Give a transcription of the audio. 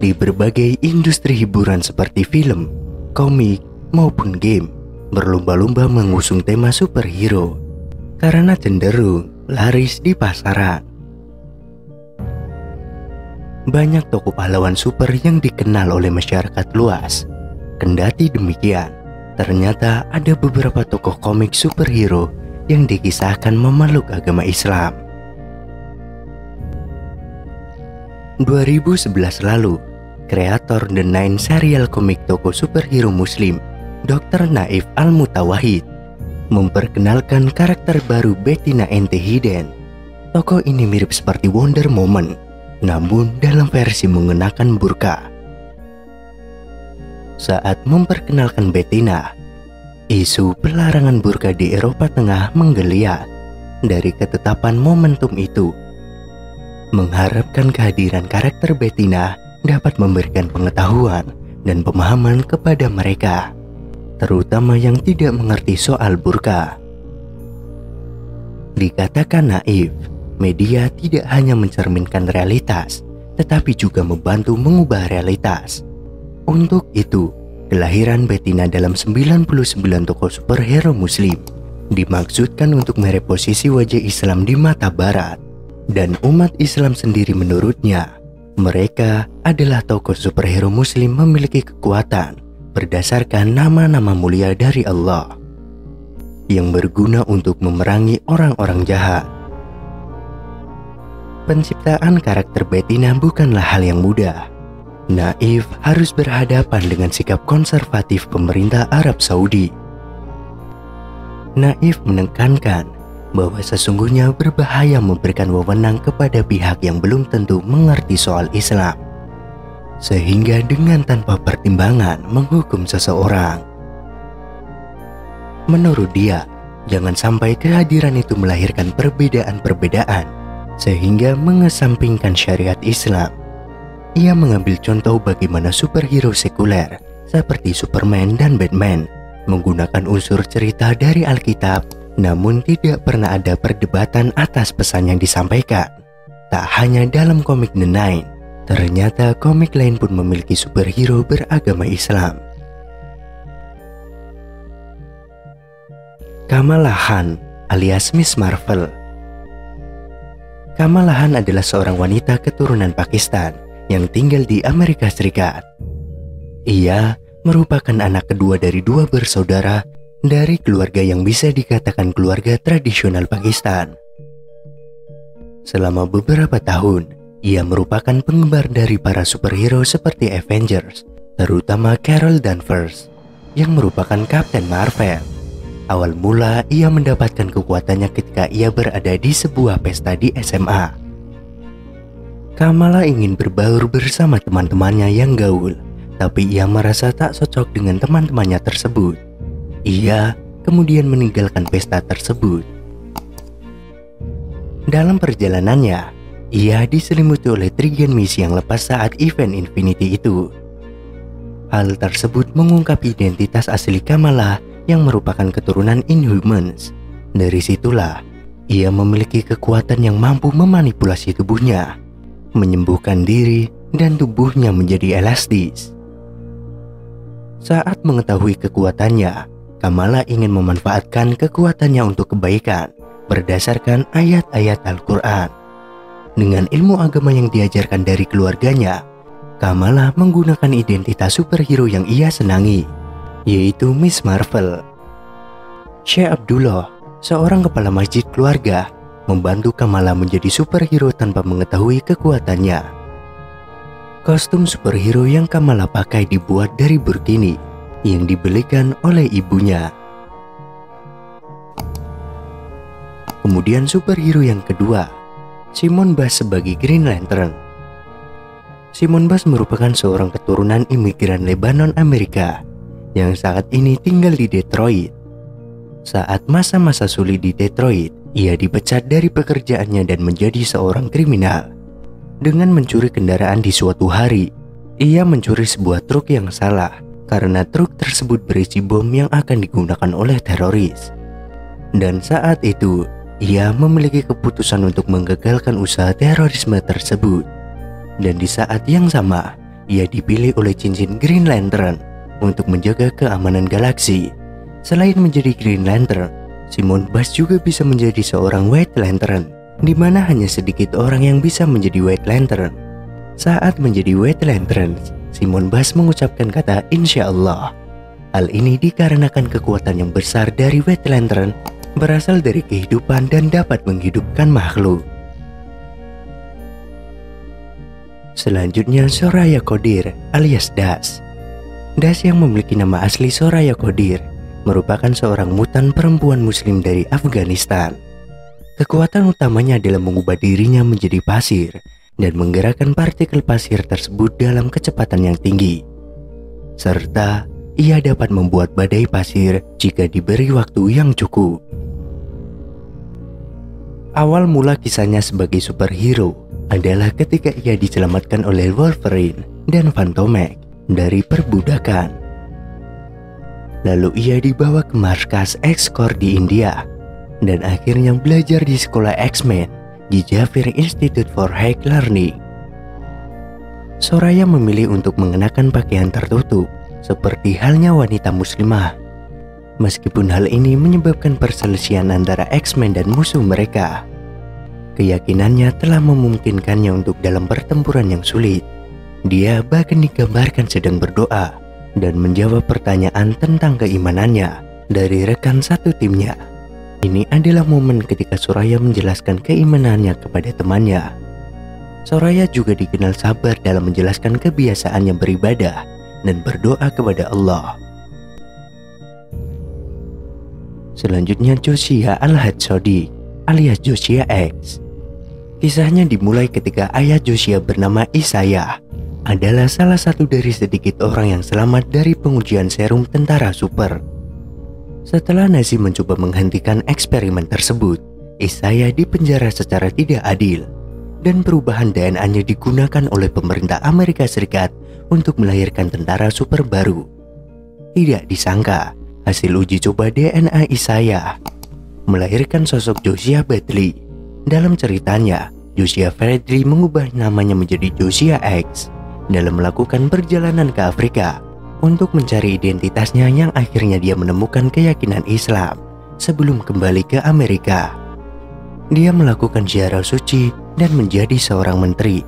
di berbagai industri hiburan seperti film, komik, maupun game berlomba-lomba mengusung tema superhero karena cenderung laris di pasaran. Banyak tokoh pahlawan super yang dikenal oleh masyarakat luas. Kendati demikian, ternyata ada beberapa tokoh komik superhero yang dikisahkan memeluk agama Islam. 2011 lalu, kreator The Nine serial komik tokoh superhero muslim, Dr. Naif Al-Mutawahid, memperkenalkan karakter baru Bettina Ente Hidden. Tokoh ini mirip seperti Wonder Woman, namun dalam versi mengenakan burqa. Saat memperkenalkan Bettina, isu pelarangan burqa di Eropa Tengah menggeliat. Dari ketetapan momentum itu, mengharapkan kehadiran karakter Bettina dapat memberikan pengetahuan dan pemahaman kepada mereka, terutama yang tidak mengerti soal burqa. Dikatakan naif, media tidak hanya mencerminkan realitas, tetapi juga membantu mengubah realitas. Untuk itu, kelahiran Bettina dalam 99 tokoh superhero muslim dimaksudkan untuk mereposisi wajah Islam di mata barat. Dan umat Islam sendiri menurutnya, mereka adalah tokoh superhero muslim memiliki kekuatan berdasarkan nama-nama mulia dari Allah yang berguna untuk memerangi orang-orang jahat. Penciptaan karakter Bettina bukanlah hal yang mudah. Naif harus berhadapan dengan sikap konservatif pemerintah Arab Saudi. Naif menekankan bahwa sesungguhnya berbahaya memberikan wewenang kepada pihak yang belum tentu mengerti soal Islam, sehingga dengan tanpa pertimbangan menghukum seseorang. Menurut dia, jangan sampai kehadiran itu melahirkan perbedaan-perbedaan sehingga mengesampingkan syariat Islam. Ia mengambil contoh bagaimana superhero sekuler seperti Superman dan Batman menggunakan unsur cerita dari Alkitab, namun tidak pernah ada perdebatan atas pesan yang disampaikan. Tak hanya dalam komik The Nine, ternyata komik lain pun memiliki superhero beragama Islam. Kamala Khan alias Miss Marvel. Kamala Khan adalah seorang wanita keturunan Pakistan yang tinggal di Amerika Serikat. Ia merupakan anak kedua dari dua bersaudara dari keluarga yang bisa dikatakan keluarga tradisional Pakistan. Selama beberapa tahun, ia merupakan penggemar dari para superhero seperti Avengers, terutama Carol Danvers, yang merupakan Kapten Marvel. Awal mula ia mendapatkan kekuatannya ketika ia berada di sebuah pesta di SMA. Kamala ingin berbaur bersama teman-temannya yang gaul, tapi ia merasa tak cocok dengan teman-temannya tersebut. Ia kemudian meninggalkan pesta tersebut. Dalam perjalanannya, ia diselimuti oleh Trigen Mist yang lepas saat event Infinity itu. Hal tersebut mengungkap identitas asli Kamala yang merupakan keturunan Inhumans. Dari situlah, ia memiliki kekuatan yang mampu memanipulasi tubuhnya, menyembuhkan diri, dan tubuhnya menjadi elastis. Saat mengetahui kekuatannya, Kamala ingin memanfaatkan kekuatannya untuk kebaikan berdasarkan ayat-ayat Al-Quran. Dengan ilmu agama yang diajarkan dari keluarganya, Kamala menggunakan identitas superhero yang ia senangi, yaitu Miss Marvel. Syekh Abdullah, seorang kepala masjid keluarga, membantu Kamala menjadi superhero tanpa mengetahui kekuatannya. Kostum superhero yang Kamala pakai dibuat dari burkini yang dibelikan oleh ibunya. Kemudian superhero yang kedua, Simon Baz sebagai Green Lantern. Simon Baz merupakan seorang keturunan imigran Lebanon Amerika yang saat ini tinggal di Detroit. Saat masa-masa sulit di Detroit, ia dipecat dari pekerjaannya dan menjadi seorang kriminal. Dengan mencuri kendaraan di suatu hari, ia mencuri sebuah truk yang salah karena truk tersebut berisi bom yang akan digunakan oleh teroris. Dan saat itu, ia memiliki keputusan untuk menggagalkan usaha terorisme tersebut. Dan di saat yang sama, ia dipilih oleh cincin Green Lantern untuk menjaga keamanan galaksi. Selain menjadi Green Lantern, Simon Baz juga bisa menjadi seorang White Lantern, di mana hanya sedikit orang yang bisa menjadi White Lantern. Saat menjadi White Lantern, Simon Baz mengucapkan kata Insya Allah. Hal ini dikarenakan kekuatan yang besar dari White Lantern berasal dari kehidupan dan dapat menghidupkan makhluk. Selanjutnya Soraya Qadir alias Das. Das yang memiliki nama asli Soraya Qadir merupakan seorang mutan perempuan muslim dari Afghanistan. Kekuatan utamanya adalah mengubah dirinya menjadi pasir dan menggerakkan partikel pasir tersebut dalam kecepatan yang tinggi. Serta ia dapat membuat badai pasir jika diberi waktu yang cukup. Awal mula kisahnya sebagai superhero adalah ketika ia diselamatkan oleh Wolverine dan Fantomek dari perbudakan. Lalu ia dibawa ke markas X-Corps di India dan akhirnya belajar di sekolah X-Men di Javir Institute for High Learning. Soraya memilih untuk mengenakan pakaian tertutup seperti halnya wanita muslimah. Meskipun hal ini menyebabkan perselisihan antara X-Men dan musuh mereka, keyakinannya telah memungkinkannya untuk dalam pertempuran yang sulit. Dia bahkan digambarkan sedang berdoa dan menjawab pertanyaan tentang keimanannya dari rekan satu timnya. Ini adalah momen ketika Soraya menjelaskan keimanannya kepada temannya. Soraya juga dikenal sabar dalam menjelaskan kebiasaannya beribadah dan berdoa kepada Allah. Selanjutnya Josiah Al-Hadsadi alias Josiah X. Kisahnya dimulai ketika ayah Josiah bernama Isaiah adalah salah satu dari sedikit orang yang selamat dari pengujian serum tentara super. Setelah Nazi mencoba menghentikan eksperimen tersebut, Isaiah dipenjara secara tidak adil dan perubahan DNA-nya digunakan oleh pemerintah Amerika Serikat untuk melahirkan tentara super baru. Tidak disangka, hasil uji coba DNA Isaiah melahirkan sosok Josiah Bradley. Dalam ceritanya, Josiah Bradley mengubah namanya menjadi Josiah X dalam melakukan perjalanan ke Afrika untuk mencari identitasnya yang akhirnya dia menemukan keyakinan Islam sebelum kembali ke Amerika. Dia melakukan ziarah suci dan menjadi seorang menteri